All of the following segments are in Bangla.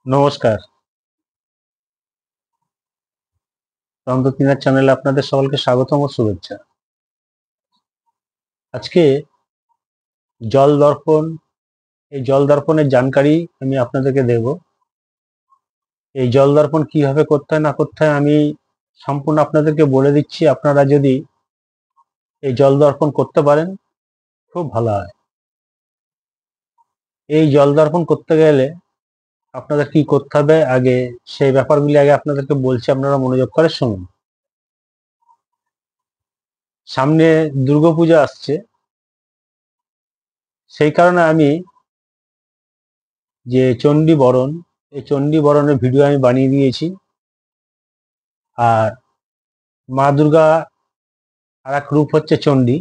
নমস্কার। তন্ত্রতিনার চ্যানেলে আপনাদের সকলকে স্বাগতম ও শুভেচ্ছা। আজকে জল দর্পণ, এই জল দর্পণের জানকারি আমি আপনাদেরকে দেব। এই জল দর্পণ কিভাবে করতে হয় না করতে হয় আমি সম্পূর্ণ আপনাদেরকে বলে দিচ্ছি। আপনারা যদি এই জল দর্পণ করতে পারেন খুব ভালো হয়। এই জল দর্পণ করতে গেলে আপনাদের কি করতে হবে আগে সেই ব্যাপারগুলি আগে আপনাদেরকে বলছি, আপনারা মনোযোগ করে শুনুন। সামনে দুর্গাপূজা আসছে, সেই কারণে আমি যে চণ্ডী বরণ, এই চণ্ডী বরণের ভিডিও আমি বানিয়ে দিয়েছি। আর মা দুর্গা আর এক রূপ হচ্ছে চণ্ডী।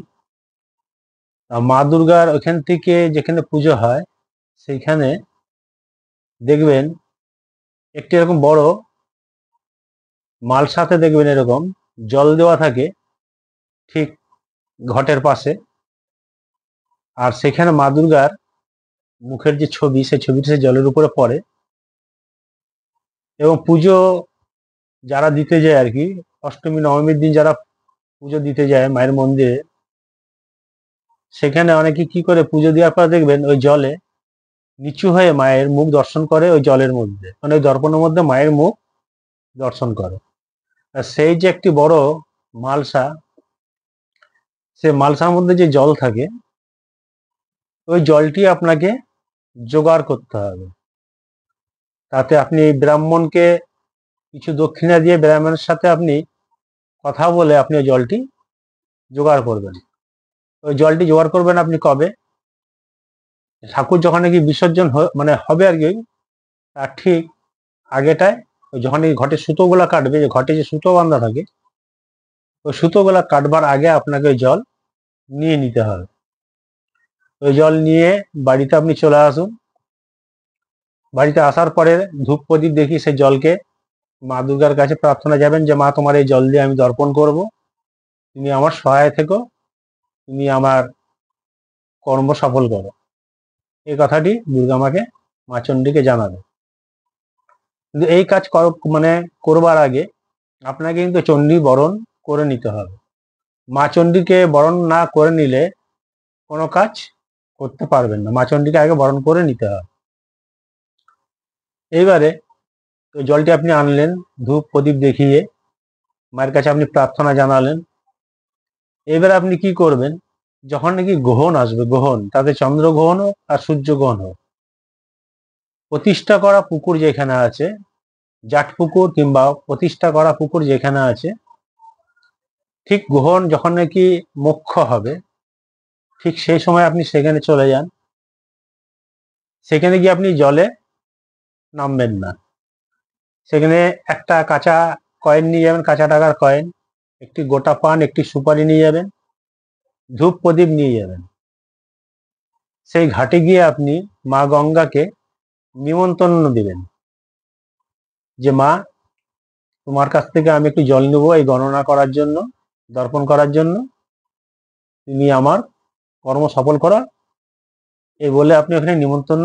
মা দুর্গার ওখান থেকে যেখানে পুজো হয় সেইখানে দেখবেন একটি এরকম বড় মালসাতে দেখবেন এরকম জল দেওয়া থাকে ঠিক ঘটের পাশে। আর সেখানে মা দুর্গার মুখের যে ছবি, সেই ছবিটা সেই জলের উপরে পড়ে। এবং পুজো যারা দিতে যায় আর কি, অষ্টমী নবমীর দিন যারা পুজো দিতে যায় মায়ের মন্দিরে, সেখানে অনেকে কি করে পুজো দেওয়ার পর দেখবেন ওই জলে নিচু হয়ে মায়ের মুখ দর্শন করে, ওই জলের মধ্যে মানে ওই দর্পণের মধ্যে মায়ের মুখ দর্শন করে। আর সেই যে একটি বড় মালসা, সে মালসার মধ্যে যে জল থাকে ওই জলটি আপনাকে জোগাড় করতে হবে। তাতে আপনি ব্রাহ্মণকে কিছু দক্ষিণা দিয়ে ব্রাহ্মণের সাথে আপনি কথা বলে আপনি ওই জলটি জোগাড় করবেন। ওই জলটি জোগাড় করবেন আপনি কবে? ঠাকুর যখন নাকি বিসর্জন মানে হবে আর কি, তার ঠিক আগেটায় যখন এই ঘটে সুতোগুলা কাটবে, যে ঘটে যে সুতো বাঁধা থাকে, ওই সুতোগুলা কাটবার আগে আপনাকে ওই জল নিয়ে নিতে হবে। ওই জল নিয়ে বাড়িতে আপনি চলে আসুন। বাড়িতে আসার পরে ধূপ প্রদীপ দেখি সেই জলকে মা দুর্গার কাছে প্রার্থনা যাবেন যে মা তোমার এই জল দিয়ে আমি দর্পণ করব, তুমি আমার সহায় থেকো, তুমি আমার কর্ম সফল করো। এই কথাটি দুর্গা মাকে, মা চণ্ডীকে জানাবে। কিন্তু এই কাজ মানে করবার আগে আপনাকে কিন্তু চণ্ডী বরণ করে নিতে হবে। মা চণ্ডীকে বরণ না করে নিলে কোনো কাজ করতে পারবেন না। মা চণ্ডীকে আগে বরণ করে নিতে হবে। এইবারে ওই জলটি আপনি আনলেন, ধূপ প্রদীপ দেখিয়ে মায়ের কাছে আপনি প্রার্থনা জানালেন। এবার আপনি কি করবেন, যখন নাকি গ্রহণ আসবে, গ্রহণ তাতে চন্দ্রগ্রহণ হোক আর সূর্যগ্রহণ হোক, প্রতিষ্ঠা করা পুকুর যেখানে আছে, জাট পুকুর কিংবা প্রতিষ্ঠা করা পুকুর যেখানে আছে, ঠিক গ্রহণ যখন নাকি মোক্ষ হবে ঠিক সেই সময় আপনি সেখানে চলে যান। সেখানে গিয়ে আপনি জলে নামবেন না। সেখানে একটা কাঁচা কয়েন নিয়ে যাবেন, কাঁচা টাকার কয়েন, একটি গোটা পান, একটি সুপারি নিয়ে যাবেন, ধূপ প্রদীপ নিয়ে যাবেন। সেই ঘাটে গিয়ে আপনি মা গঙ্গাকে নিমন্ত্রণ দিবেন যে মা, তোমার কাছ থেকে আমি একটু জল নেবো এই গণনা করার জন্য, দর্পণ করার জন্য, তুমি আমার কর্ম সফল করো। এই বলে আপনি ওখানে নিমন্ত্রণ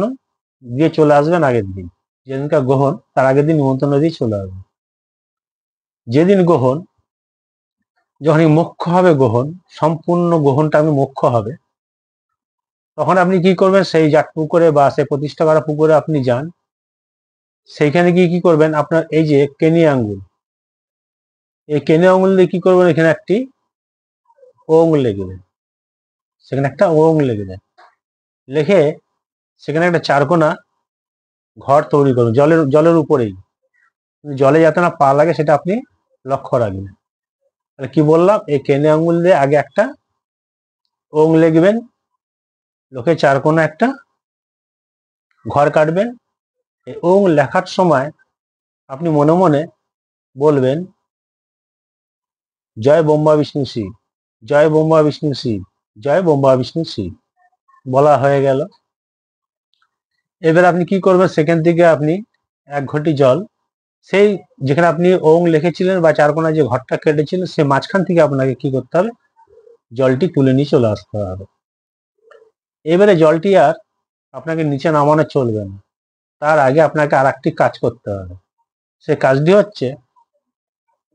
দিয়ে চলে আসবেন। আগের দিন যেদিনকার গ্রহণ, তার আগের দিন নিমন্ত্রণ দিয়ে চলে আসবেন। যেদিন গ্রহণ, যখনই মোক্ষ হবে, গ্রহণ সম্পূর্ণ গ্রহণটা আপনি মোক্ষ হবে, তখন আপনি কি করবেন, সেই জাট পুকুরে বা সেই প্রতিষ্ঠা করা পুকুরে আপনি যান। সেইখানে গিয়ে কি করবেন, আপনার এই যে কেনি আঙ্গুল, এই কেনি আঙ্গুল দিয়ে কি করবেন, এখানে একটি ওং লিখবেন। সেখানে একটা ওং লিখবেন, লিখে সেখানে একটা চারকোনা ঘর তৈরি করবেন জলের জলের উপরেই। জলে যাতে না পা লাগে সেটা আপনি লক্ষ্য রাখবেন। তাহলে কি বললাম, এই কেনে আঙ্গুল দিয়ে আগে একটা ওং লিখবেন, লোকে চারকোনা একটা ঘর কাটবেন। এই ওং লেখার সময় আপনি মনে মনে বলবেন জয় ব্রহ্মা বিষ্ণু শিব, জয় ব্রহ্মা বিষ্ণু শিব, জয় ব্রহ্মা বিষ্ণু শিব। বলা হয়ে গেল। এবার আপনি কি করবেন, সেখান থেকে আপনি এক ঘটি জল, সেই যেখানে আপনি ওং লিখেছিলেন বা চারকোনা যে ঘরটা কেটেছিলেন, সে মাঝখান থেকে আপনাকে কি করতে হবে, জলটি তুলে নিয়ে চলে আসতে হবে। এবারে জলটি আর আপনাকে নিচে নামানো চলবে না। তার আগে আপনাকে আর একটি কাজ করতে হবে। সে কাজটি হচ্ছে,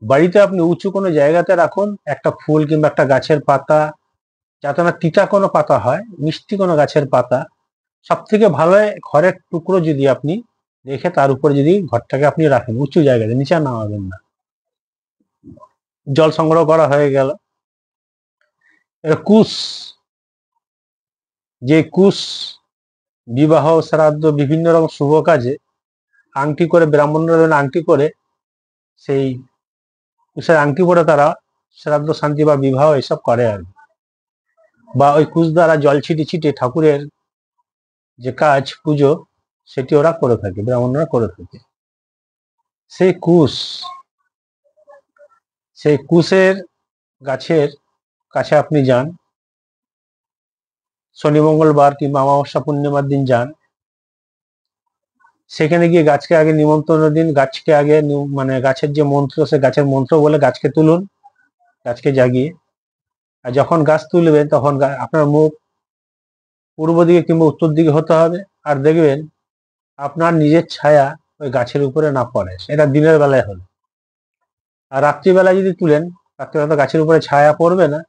বাড়িতে আপনি উঁচু কোনো জায়গাতে রাখুন একটা ফুল কিংবা একটা গাছের পাতা, যাতে না তিতা কোনো পাতা হয়, মিষ্টি কোনো গাছের পাতা। সব থেকে ভালো হয় ঘরের টুকরো যদি আপনি রেখে তার উপরে যদি ঘরটাকে আপনি রাখেন উঁচু জায়গাতে, নিচে নামাবেন না। জল সংগ্রহ করা হয়ে গেল। কুশ, যে কুশ বিবাহ শ্রাদ্ধ বিভিন্ন রকম শুভ কাজে আংটি করে, ব্রাহ্মণরা আংটি করে, সেই কুশের আংটি পরে তারা শ্রাদ্ধ শান্তি বা বিবাহ এসব করে আর কি। বা ওই কুশ দ্বারা জল ছিটে ছিটে ঠাকুরের যে কাজ পুজো সেটি ওরা করে থাকে, ব্রাহ্মণরা করে থাকে। সেই কুশ, সেই কুশের গাছের কাছে আপনি যান, শনি মঙ্গলবার কিংবা অমাবস্যা পূর্ণিমার দিন যান। সেখানে গিয়ে গাছকে আগে নিমন্ত্রণ দিন, গাছকে আগে মানে গাছের যে মন্ত্র, সে গাছের মন্ত্র বলে গাছকে তুলুন, গাছকে জাগিয়ে। আর যখন গাছ তুলবেন তখন আপনার মুখ পূর্ব দিকে কিংবা উত্তর দিকে হতে হবে। আর দেখবেন আপনার নিজের ছায়া ওই গাছের উপরে না পড়ে, এটা দিনের বেলায় হলো। আর রাত্রিবেলায় যদি তুলেন, রাত্রিবেলা তো গাছের উপরে ছায়া পড়বে না,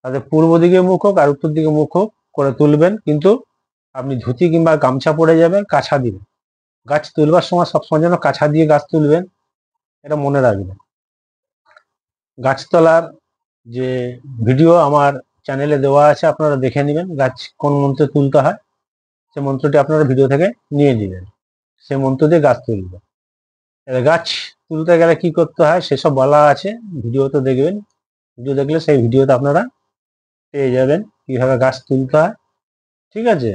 তাদের পূর্ব দিকে মুখ হোক আর উত্তর দিকে মুখ হোক করে তুলবেন। কিন্তু আপনি ধুতি কিংবা গামছা পরে যাবেন, কাছা দিবেন। গাছ তুলবার সময় সবসময় যেন কাছা দিয়ে গাছ তুলবেন, এটা মনে রাখবেন। গাছ তোলার যে ভিডিও আমার চ্যানেলে দেওয়া আছে, আপনারা দেখে নেবেন গাছ কোন মন্ত্রে তুলতে হয়। সে মন্ত্রটি আপনারা ভিডিও থেকে নিয়ে নেবেন, সে মন্ত্র দিয়ে গাছ তুলবেন। গাছ তুলতে গেলে কি করতে হয় সেসব বলা আছে, ভিডিওতে দেখবেন। ভিডিও দেখলে সেই ভিডিওতে আপনারা পেয়ে যাবেন কিভাবে গাছ তুলতে হয়। ঠিক আছে,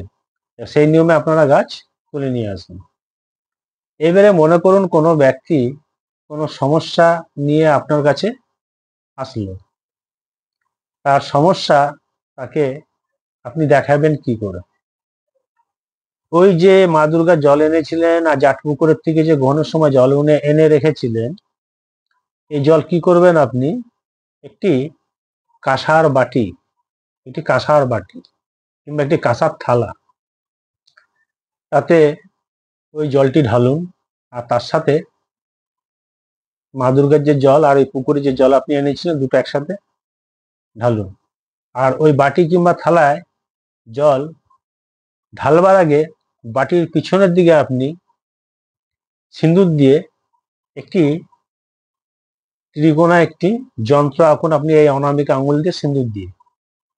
সেই নিয়মে আপনারা গাছ তুলে নিয়ে আসবেন। এবারে মনে করুন কোনো ব্যক্তি কোনো সমস্যা নিয়ে আপনার কাছে আসলো, তার সমস্যা তাকে আপনি দেখাবেন কি করে। ওই যে মা দুর্গা জল এনেছিলেন আর জাটপুকুরের থেকে যে গ্রহণের সময় জল এনে রেখেছিলেন, এই জল কি করবেন আপনি, একটি কাঁসার বাটি, একটি কাঁসার বাটি কিংবা একটি কাঁসার থালা, তাতে ওই জলটি ঢালুন। আর তার সাথে মা দুর্গার যে জল আর ওই পুকুরে যে জল আপনি এনেছিলেন, দুটো একসাথে ঢালুন। আর ওই বাটি কিংবা থালায় জল ঢালবার আগে বাটির পিছনের দিকে আপনি সিঁদুর দিয়ে একটি ত্রিকোণা একটি যন্ত্র আঁকুন, আপনি এই অনামিকা আঙুল দিয়ে সিঁদুর দিয়ে।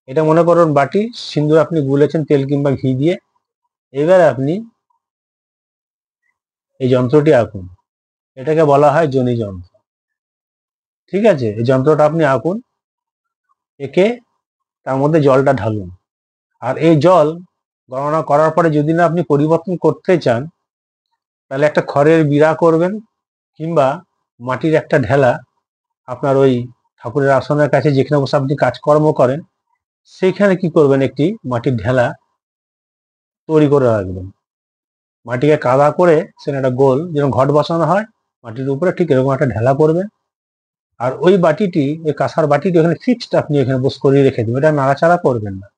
এটা মনে করুন বাটি, সিঁদুর আপনি গুলেছেন তেল কিংবা ঘি দিয়ে। এবার আপনি এই যন্ত্রটি আঁকুন, এটাকে বলা হয় যোনি যন্ত্র। ঠিক আছে, এই যন্ত্রটা আপনি আঁকুন, একে তার মধ্যে জলটা ঢালুন। আর এই জল গণনা করার পরে যদি না আপনি পরিবর্তন করতে চান, তাহলে একটা খড়ের বিড়া করবেন কিংবা মাটির একটা ঢেলা, আপনার ওই ঠাকুরের আসনের কাছে যেখানে বসে আপনি কাজকর্ম করেন সেইখানে কি করবেন, একটি মাটির ঢেলা তৈরি করে রাখবেন। মাটিকে কাদা করে সেখানে একটা গোল, যেরকম ঘট বসানো হয় মাটির উপরে, ঠিক এরকম একটা ঢেলা করবেন। আর ওই বাটিটি, ওই কাঁসার বাটিটি ওখানে ফিক্সড আপনি এখানে বস করিয়ে রেখে দেবেন, এটা নাড়াচাড়া করবেন না।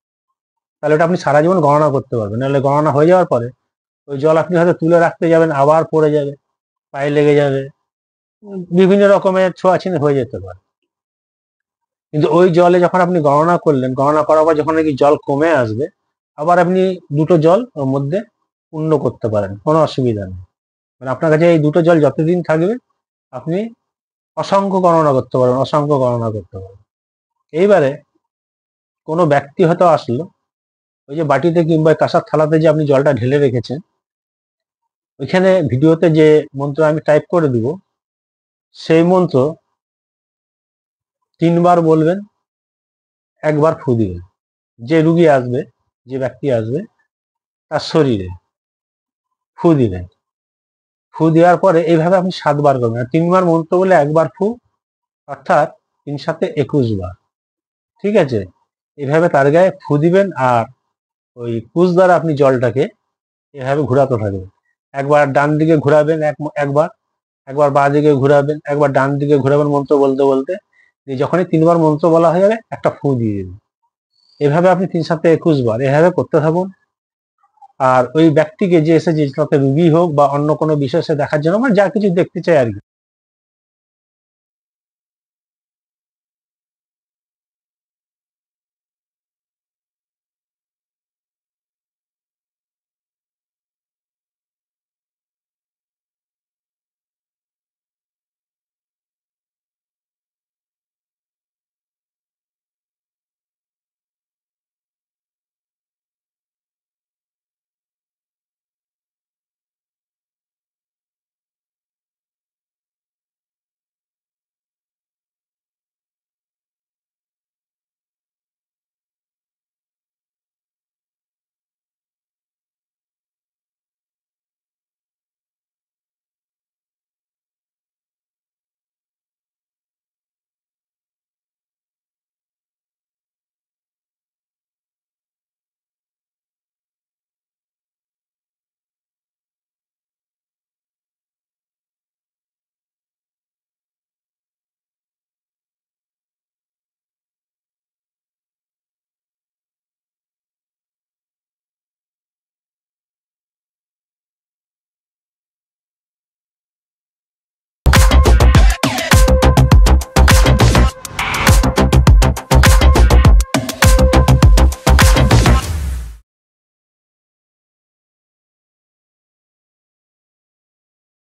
তাহলে ওটা আপনি সারা জীবন গণনা করতে পারবেন। নাহলে গণনা হয়ে যাওয়ার পরে ওই জল আপনি হয়তো তুলে রাখতে যাবেন, আবার পড়ে যাবে, পায়ে লেগে যাবে, বিভিন্ন রকমের ছোঁয়াছিনি হয়ে যেতে পারে। কিন্তু ওই জলে যখন আপনি গণনা করলেন, গণনা করার পর যখন নাকি জল কমে আসবে, আবার আপনি দুটো জল ওর মধ্যে পূর্ণ করতে পারেন, কোনো অসুবিধা নেই। মানে আপনার কাছে এই দুটো জল যতদিন থাকবে আপনি অসংখ্য গণনা করতে পারবেন, অসংখ্য গণনা করতে পারবেন। এইবারে কোনো ব্যক্তি হয়তো আসলো, ওই যে বাটিতে কিংবা কাঁসার থালাতে যে আপনি জলটা ঢেলে রেখেছেন, ওইখানে ভিডিওতে যে মন্ত্র আমি টাইপ করে দিব, সেই মন্ত্র 3বার বলবেন, একবার ফু দিবেন। যে রুগী আসবে, যে ব্যক্তি আসবে তার শরীরে ফু দিবেন। ফু দেওয়ার পরে এইভাবে আপনি 7বার করবেন। 3বার মন্ত্র বলে একবার ফু, অর্থাৎ 3×7 = 21 বার। ঠিক আছে, এভাবে তার গায়ে ফু দিবেন। আর ওই কুশ দ্বারা আপনি জলটাকে এভাবে ঘোরাতে থাকবেন। একবার ডান দিকে ঘোরাবেন, একবার, একবার বাঁ দিকে ঘোরাবেন, একবার ডান দিকে ঘোরাবেন মন্ত্র বলতে বলতে। যখনই 3বার মন্ত্র বলা হয়ে যাবে একটা ফু দিয়ে দেবেন। এভাবে আপনি 3×7 = 21 বার এভাবে করতে থাকুন। আর ওই ব্যক্তিকে যে এসেছে তাতে রুগী হোক বা অন্য কোনো বিষয় সে দেখার জন্য মানে যা কিছু দেখতে চায় আর কি